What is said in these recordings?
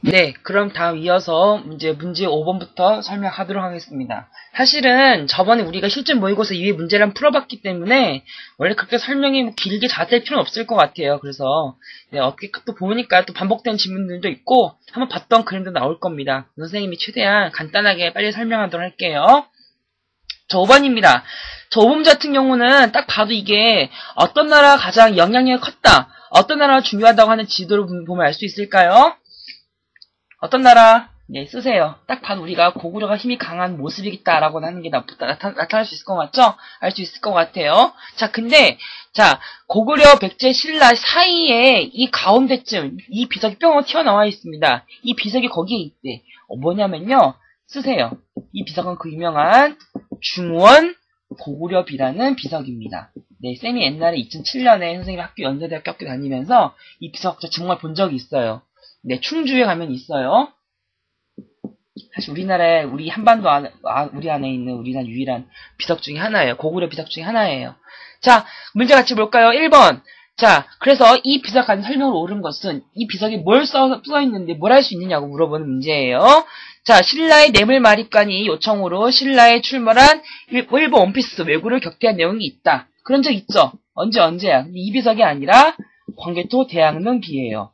네, 그럼 다음 이어서 문제 5번부터 설명하도록 하겠습니다. 사실은 저번에 우리가 실전 모의고사 2회 문제를 한번 풀어봤기 때문에 원래 그렇게 설명이 뭐 길게 자세할 필요는 없을 것 같아요. 그래서 네, 어떻게 또 보니까 또 반복된 질문들도 있고 한번 봤던 그림도 나올 겁니다. 선생님이 최대한 간단하게 빨리 설명하도록 할게요. 저 5번입니다. 저 5번 같은 경우는 딱 봐도 이게 어떤 나라가 가장 영향력이 컸다, 어떤 나라가 중요하다고 하는 지도를 보면 알 수 있을까요? 어떤 나라? 네, 쓰세요. 딱 봐도 우리가 고구려가 힘이 강한 모습이겠다라고 하는 게 나타날 수 있을 것 같죠? 알 수 있을 것 같아요. 자, 근데, 자, 고구려, 백제, 신라 사이에 이 가운데쯤, 이 비석이 뿅 튀어나와 있습니다. 이 비석이 거기에 있대. 뭐냐면요. 쓰세요. 이 비석은 그 유명한 중원 고구려비라는 비석입니다. 네, 쌤이 옛날에 2007년에 선생님 연세대학교 학교 다니면서 이 비석 정말 본 적이 있어요. 네, 충주에 가면 있어요. 사실 우리나라에, 우리 한반도 우리 안에 있는 우리나라 유일한 비석 중에 하나예요. 고구려 비석 중에 하나예요. 자, 문제 같이 볼까요? 1번. 자, 그래서 이 비석 안에 설명을 옳은 것은 이 비석에 뭘 써있는데 뭘 할 수 있느냐고 물어보는 문제예요. 자, 신라의 뇌물마립관이 요청으로 신라에 출몰한 일본 원피스 왜구를 격퇴한 내용이 있다. 그런 적 있죠? 언제야? 근데 이 비석이 아니라 광개토 대항릉비예요.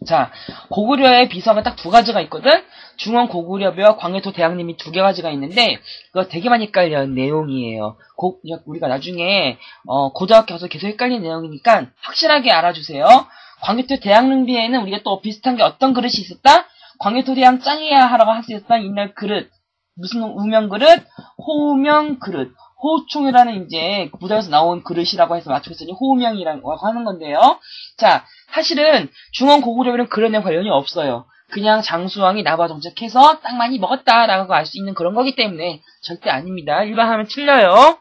자, 고구려의 비석은 딱 두 가지가 있거든? 중원 고구려비와 광개토 대항림이 두 가지가 있는데, 그거 되게 많이 헷갈리는 내용이에요. 우리가 나중에, 고등학교 가서 계속 헷갈리는 내용이니까 확실하게 알아주세요. 광개토 대항릉비에는 우리가 또 비슷한 게 어떤 그릇이 있었다? 광개토 대항 짱이야 하라고 할 수 있었던 옛날 그릇. 무슨 우명 그릇? 호우명 그릇. 호우총이라는 이제 부대에서 나온 그릇이라고 해서 맞추겠으니 호우명이라고 하는 건데요. 자, 사실은 중원 고구려비는 그런 데 관련이 없어요. 그냥 장수왕이 나와 정책해서 딱 많이 먹었다라고 알 수 있는 그런 거기 때문에 절대 아닙니다. 일반하면 틀려요.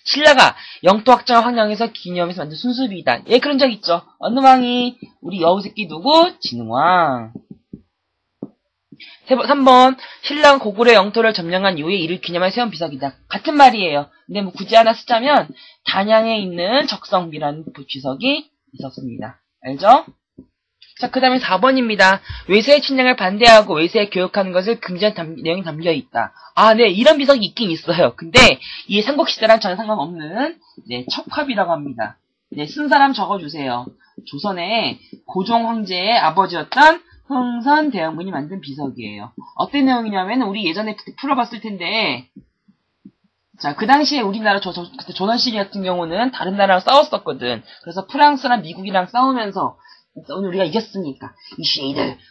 신라가 영토 확장을 환영해서 기념해서 만든 순수비단. 예, 그런 적 있죠. 어느 왕이? 우리 여우새끼 누구? 진흥왕. 3번. 신라가 고구려 영토를 점령한 이후에 이를 기념하여 세운 비석이다. 같은 말이에요. 근데 뭐 굳이 하나 쓰자면 단양에 있는 적성비라는 비석이 있었습니다. 알죠? 자, 그 다음에 4번입니다. 외세의 침략을 반대하고 외세에 교육하는 것을 금지한 내용이 담겨있다. 아, 네, 이런 비석이 있긴 있어요. 근데 이 삼국시대랑 전혀 상관없는 네, 척화비라고 합니다. 네, 쓴 사람 적어주세요. 조선의 고종 황제의 아버지였던 흥선 대원군이 만든 비석이에요. 어떤 내용이냐면 우리 예전에 풀어봤을 텐데, 자, 그 당시에 우리나라 조선 시기 같은 경우는 다른 나라랑 싸웠었거든. 그래서 프랑스랑 미국이랑 싸우면서 오늘 우리가 이겼으니까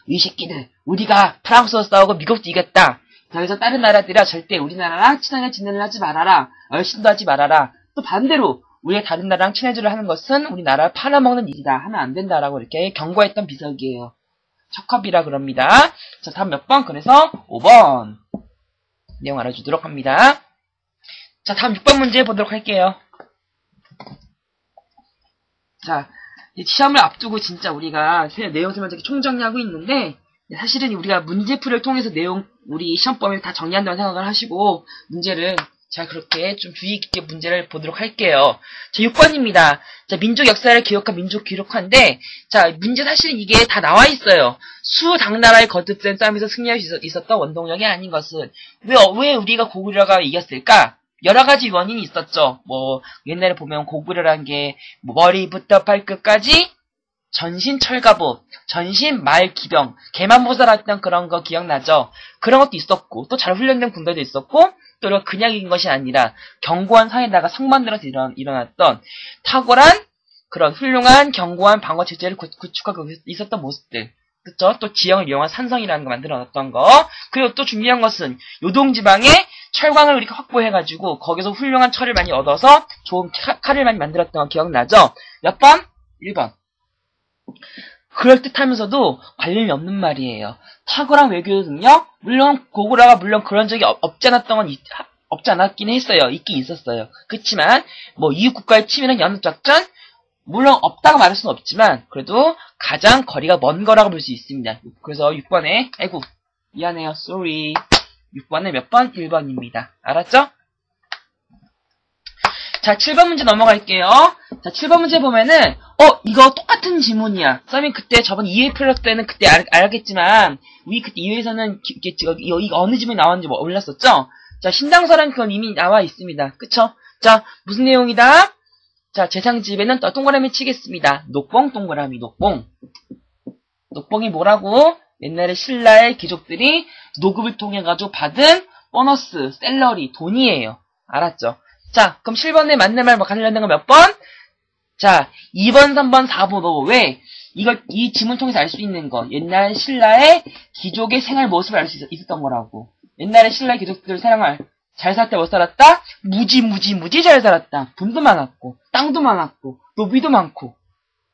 이 새끼들 우리가 프랑스와 싸우고 미국도 이겼다. 그래서 다른 나라들아 절대 우리나라랑 친하게 지내를 하지 말아라. 얼씬도 하지 말아라. 또 반대로 우리가 다른 나라랑 친해지려 하는 것은 우리나라를 팔아먹는 일이다. 하면 안 된다라고 이렇게 경고했던 비석이에요. 척화비라 그럽니다. 자, 다음 몇 번? 그래서 5번. 내용 알아주도록 합니다. 자, 다음 6번 문제 보도록 할게요. 자, 시험을 앞두고 진짜 우리가 내용 설명 총정리하고 있는데, 사실은 우리가 문제풀이를 통해서 우리 시험 범위를 다 정리한다고 생각을 하시고, 문제를 자, 그렇게 좀 주의 깊게 문제를 보도록 할게요. 자, 6번입니다. 자, 민족 역사를 기억한 민족 기록화인데, 자, 문제 사실은 이게 다 나와 있어요. 당나라의 거듭된 싸움에서 승리할 수 있었던 원동력이 아닌 것은, 왜 우리가 고구려가 이겼을까? 여러 가지 원인이 있었죠. 옛날에 보면 고구려란 게, 머리부터 발끝까지 전신 철갑옷, 전신 말 기병, 개만 보살았던 그런 거 기억나죠? 그런 것도 있었고, 또 잘 훈련된 군대도 있었고, 또 그냥 이긴 것이 아니라 견고한 사회에다가 성만들어서 일어났던 탁월한 그런 훌륭한 견고한 방어 체제를 구축하고 있었던 모습들. 그쵸? 또 지형을 이용한 산성이라는 거 만들어놨던 거. 그리고 또 중요한 것은 요동지방에 철광을 이렇게 확보해가지고 거기서 훌륭한 철을 많이 얻어서 좋은 칼을 많이 만들었던 거 기억나죠? 몇 번? 1번. 그럴듯하면서도 관련이 없는 말이에요. 탁월한 외교 능력? 물론 고구려가 그런 적이 없지 않았긴 했어요. 있긴 있었어요. 그렇지만 이웃 국가의 치밀한 연합작전? 물론 없다고 말할 수는 없지만 그래도 가장 거리가 먼 거라고 볼 수 있습니다. 그래서 6번에 아이고 미안해요. sorry. 6번에 몇 번? 1번입니다. 알았죠? 자, 7번 문제 넘어갈게요. 자, 7번 문제 보면은, 이거 똑같은 지문이야. 쌤이 그때 저번 2회 풀을 때는 그때 알겠지만, 우리 그때 2회에서는 이거 어느 지문이 나왔는지 몰랐었죠? 자, 신당서란 그건 이미 나와 있습니다. 그쵸? 자, 무슨 내용이다? 자, 재상집에는 동그라미 치겠습니다. 녹봉, 동그라미, 녹봉. 녹봉이 뭐라고? 옛날에 신라의 귀족들이 노급을 통해가지고 받은 보너스, 샐러리, 돈이에요. 알았죠? 자, 그럼 7번에 맞는 말 관련된 거 몇 번? 자, 2번, 3번, 4번, 5번. 왜? 이 지문 통해서 알 수 있는 거. 옛날 신라의 귀족의 생활 모습을 알 수 있었던 거라고. 옛날에 신라 귀족들 생활 잘 살 때 못 살았다? 무지 잘 살았다. 돈도 많았고, 땅도 많았고, 노비도 많고.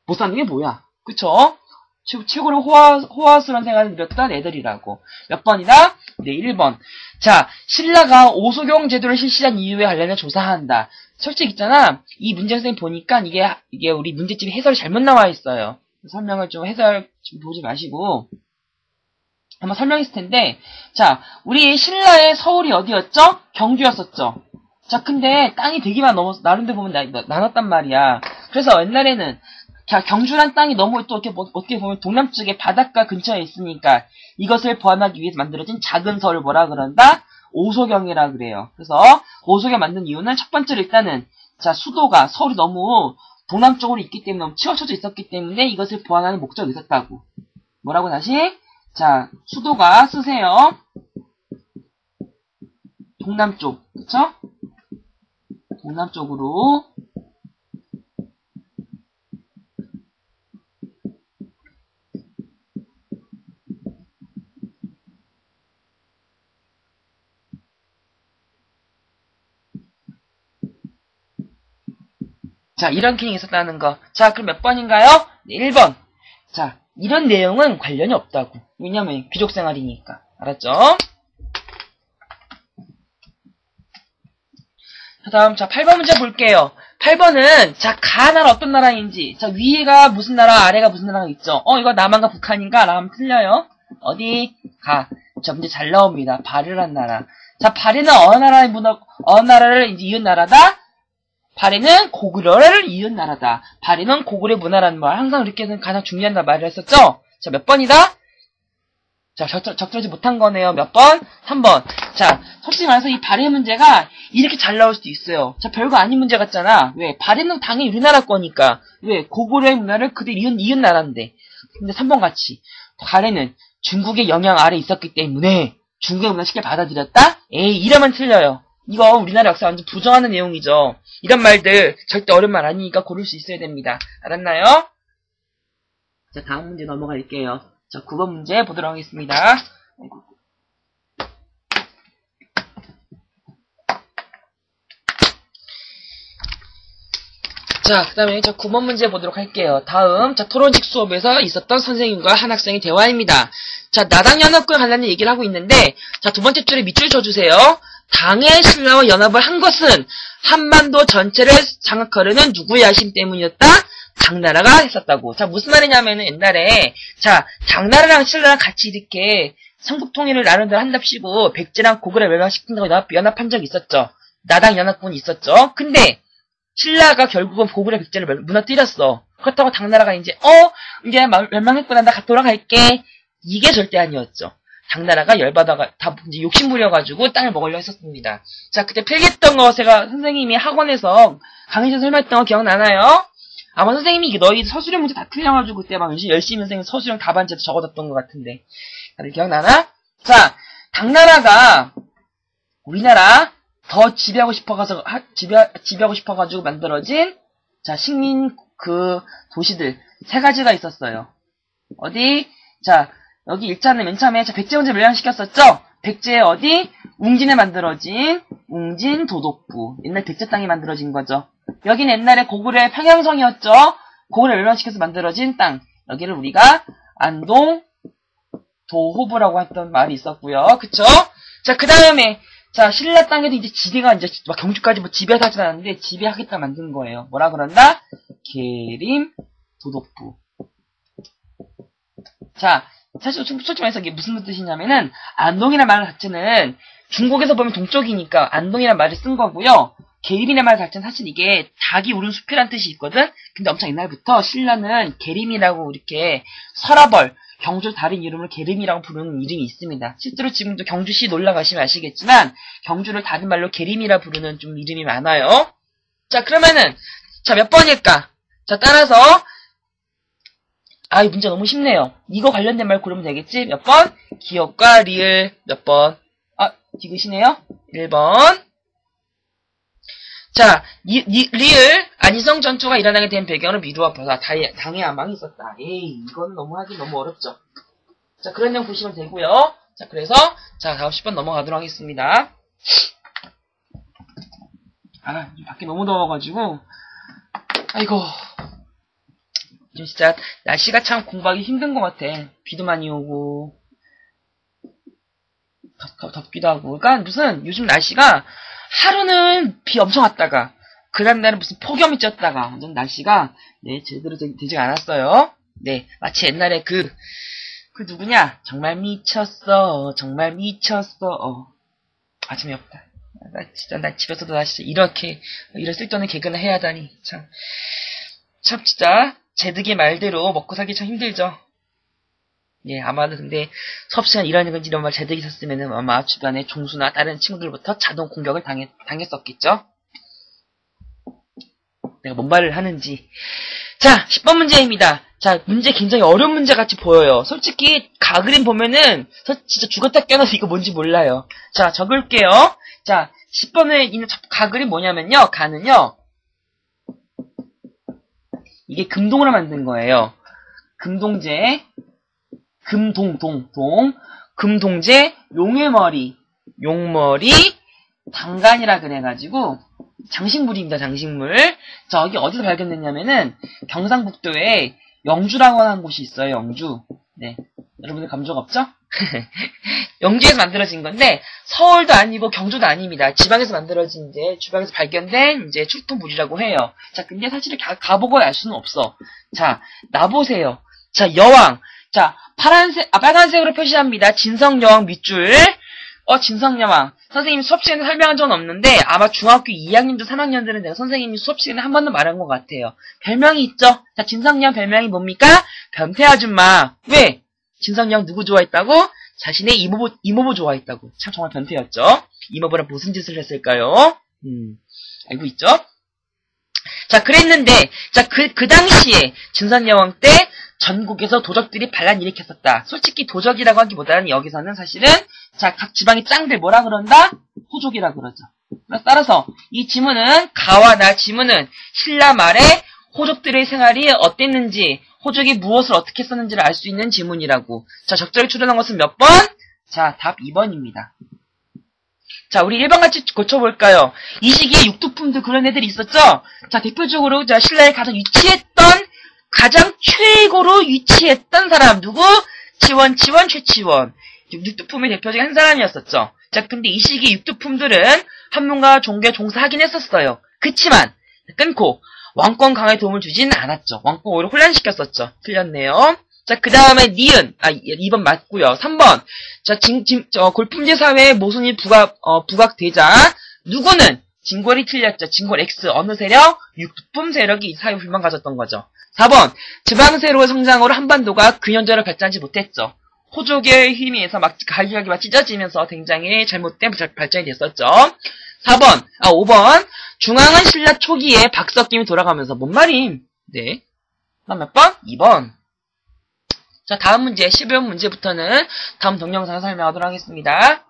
못 사는 게 뭐야? 그쵸? 최고로 호화스러운 생활을 누렸던 애들이라고. 몇 번이다? 네, 1번. 자, 신라가 오소경 제도를 실시한 이유에 관련해 조사한다. 솔직히 있잖아. 이 문제 선생님 보니까 이게 우리 문제집 해설이 잘못 나와 있어요. 설명을 좀 해설 좀 보지 마시고. 한번 설명했을 텐데. 자, 우리 신라의 서울이 어디였죠? 경주였었죠. 자, 근데 땅이 되기만 넘어서, 나름대로 보면 나눴단 말이야. 그래서 옛날에는 경주란 땅이 너무 또 어떻게 보면 동남쪽에 바닷가 근처에 있으니까 이것을 보완하기 위해서 만들어진 작은 서울 뭐라 그런다? 오소경이라 그래요. 그래서 오소경 만든 이유는 첫 번째로 일단은 자 수도가 서울이 너무 동남쪽으로 있기 때문에 너무 치우쳐져 있었기 때문에 이것을 보완하는 목적이 있었다고. 뭐라고 다시? 자 수도가 쓰세요. 동남쪽, 그쵸? 동남쪽으로 자, 이런 기능이 있었다는 거. 자, 그럼 몇 번인가요? 네, 1번. 자, 이런 내용은 관련이 없다고. 왜냐면 귀족 생활이니까. 알았죠? 다음, 자, 8번 문제 볼게요. 8번은, 자, 가나라 어떤 나라인지. 자, 위에가 무슨 나라, 아래가 무슨 나라가 있죠? 이거 남한과 북한인가? 라면 틀려요. 어디? 가. 자, 문제 잘 나옵니다. 발해란 나라. 자, 발해는 어느 나라를 이제 이은 나라다? 발해는 고구려를 이은 나라다. 발해는 고구려 문화라는 말. 항상 이렇게는 가장 중요한 말을 했었죠? 자, 몇 번이다? 자, 적절하지 못한 거네요. 몇 번? 3번. 자, 솔직히 말해서 이 발해 문제가 이렇게 잘 나올 수도 있어요. 자, 별거 아닌 문제 같잖아. 왜? 발해는 당연히 우리나라 거니까. 왜? 고구려의 문화를 그대로 이은 나라인데. 근데 3번 같이. 발해는 중국의 영향 아래 있었기 때문에 중국의 문화 쉽게 받아들였다? 에이, 이러면 틀려요. 이거 우리나라 역사 완전 부정하는 내용이죠. 이런 말들 절대 어려운 말 아니니까 고를 수 있어야 됩니다. 알았나요? 자, 다음 문제 넘어갈게요. 자, 9번 문제 보도록 하겠습니다. 자, 그 다음에 저 9번 문제 보도록 할게요. 다음, 자, 토론식 수업에서 있었던 선생님과 한 학생의 대화입니다. 자, 나당연합과 관련된 얘기를 하고 있는데, 자, 두 번째 줄에 밑줄 쳐주세요. 당의 신라와 연합을 한 것은 한반도 전체를 장악하려는 누구의 야심 때문이었다? 당나라가 했었다고. 자, 무슨 말이냐면은 옛날에, 자, 당나라랑 신라랑 같이 이렇게 삼국통일을 나름대로 한답시고, 백제랑 고구려 멸망시킨다고 연합한 적이 있었죠. 나당 연합군이 있었죠. 근데, 신라가 결국은 고구려 백제를 무너뜨렸어. 그렇다고 당나라가 이제 멸망했구나, 나 돌아갈게. 이게 절대 아니었죠. 당나라가 열받아가 다 이제 욕심부려가지고 땅을 먹으려 했었습니다. 자, 그때 필기했던 거 제가 선생님이 학원에서 강의에서 설명했던 거 기억나나요? 아마 선생님이 너희 서술형 문제 다 틀려가지고 그때 막 열심히 선생님 서술형 답안지에도 적어뒀던 것 같은데 다들 기억나나? 자, 당나라가 우리나라 더 지배하고 싶어가지고 만들어진 자 식민 그 도시들 세 가지가 있었어요. 어디? 자, 여기 1차는 맨 처음에 백제 문제 멸망시켰었죠? 백제 어디? 웅진에 만들어진 웅진 도독부. 옛날 백제 땅이 만들어진 거죠. 여기는 옛날에 고구려의 평양성이었죠? 고구려 멸망시켜서 만들어진 땅. 여기를 우리가 안동 도호부라고 했던 말이 있었고요. 그쵸? 자, 그 다음에 자, 신라 땅에도 이제 지대가 이제 막 경주까지 뭐 지배하지 않았는데 지배하겠다 만든 거예요. 뭐라 그런다? 계림 도독부. 자, 사실 솔직히 말해서 이게 무슨 뜻이냐면은 안동이라는 말 자체는 중국에서 보면 동쪽이니까 안동이라는 말을 쓴 거고요. 계림이란 말 자체는 사실 이게 닭이 우는 숲이란 뜻이 있거든? 근데 엄청 옛날부터 신라는 계림이라고 이렇게 서라벌, 경주 다른 이름을 계림이라고 부르는 이름이 있습니다. 실제로 지금도 경주시 놀러 가시면 아시겠지만 경주를 다른 말로 계림이라 부르는 좀 이름이 많아요. 자, 그러면은 자, 몇 번일까? 자, 따라서 이 문제 너무 쉽네요. 이거 관련된 말 고르면 되겠지? 몇 번? 기억과 리을 몇 번? 디귿이네요. 1번. 자, 리을 안희성 전투가 일어나게 된 배경은 미루와 버사, 당의 야망이 있었다. 이거는 너무 하기 너무 어렵죠. 자, 그런 내용 보시면 되고요. 자, 그래서 자, 다음 10번 넘어가도록 하겠습니다. 밖에 너무 더워가지고 아이고 좀 진짜 날씨가 참 공부하기 힘든 것 같아. 비도 많이 오고 덥기도 하고. 그러니까 무슨 요즘 날씨가 하루는 비 엄청 왔다가 그 다음날은 무슨 폭염이 쪘다가 완전 날씨가 제대로 되지 않았어요. 네, 마치 옛날에 그 누구냐? 정말 미쳤어. 정말 미쳤어. 재미없다. 나 집에서도 다시 이런 쓸데없는 개그나 해야 하다니. 참 진짜 제득의 말대로 먹고 살기 참 힘들죠. 예, 아마도 근데 수업 시간 이런 말 제대로 있었으면은 아마 주변에 종수나 다른 친구들부터 자동 공격을 당했었겠죠. 내가 뭔 말을 하는지. 자, 10번 문제입니다. 자, 문제 굉장히 어려운 문제 같이 보여요. 솔직히 가그림 보면은 진짜 죽었다 깨어나서 이거 뭔지 몰라요. 자, 적을게요. 자, 10번에 있는 가그림 뭐냐면요. 가는요. 이게 금동으로 만든 거예요. 금동제, 금동제, 용머리, 당간이라 그래가지고, 장식물입니다, 장식물. 저기 어디서 발견됐냐면은, 경상북도에 영주라고 하는 곳이 있어요, 영주. 네. 여러분들 감적 없죠? 영주에서 만들어진 건데, 서울도 아니고 경주도 아닙니다. 지방에서 만들어진 주방에서 발견된 출토물이라고 해요. 자, 근데 사실 가보고 알 수는 없어. 자, 나보세요. 자, 여왕. 자, 빨간색으로 표시합니다. 진성여왕 밑줄. 진성여왕. 선생님이 수업 시간에 설명한 적은 없는데, 아마 중학교 2학년도 3학년들은 내가 선생님이 수업 시간에 한 번도 말한 것 같아요. 별명이 있죠? 자, 진성여왕 별명이 뭡니까? 변태아줌마. 왜? 진성여왕 누구 좋아했다고? 자신의 이모부 좋아했다고. 참 정말 변태였죠? 이모부랑 무슨 짓을 했을까요? 알고 있죠? 자, 그랬는데, 자, 그 당시에, 진성여왕 때, 전국에서 도적들이 반란 일으켰었다. 솔직히 도적이라고 하기보다는 여기서는 사실은 자, 각 지방의 짱들 뭐라 그런다? 호족이라 그러죠. 따라서 이 지문은 가와 나 지문은 신라 말에 호족들의 생활이 어땠는지 호족이 무엇을 어떻게 썼는지를 알 수 있는 지문이라고. 자, 적절히 출연한 것은 몇 번? 자, 답 2번입니다. 자, 우리 1번 같이 고쳐볼까요? 이 시기에 육두품들 그런 애들이 있었죠? 자, 대표적으로 자, 신라에 가장 최고로 위치했던 사람 누구? 치원, 최치원. 육두품의 대표적인 한 사람이었었죠. 자, 근데 이 시기 육두품들은 한문과 종교에 종사하긴 했었어요. 그치만 끊고 왕권 강화에 도움을 주진 않았죠. 왕권 오히려 혼란시켰었죠. 틀렸네요. 자, 그 다음에 니은. 2번 맞고요. 3번. 자, 골품제 사회의 모순이 부각되자 누구는? 진골이 틀렸죠. 진골 X. 어느 세력? 육두품 세력이 이 사회 불만 가졌던 거죠. 4번. 지방세로의 성장으로 한반도가 근현저를 발전하지 못했죠. 호족의 힘에 의해서 가격이 찢어지면서 굉장히 잘못된 발전이 됐었죠. 5번. 중앙은 신라 초기에 박석김이 돌아가면서 뭔 말임? 네. 그다음 몇 번? 2번. 자, 다음 문제, 12번 문제부터는 다음 동영상에서 설명하도록 하겠습니다.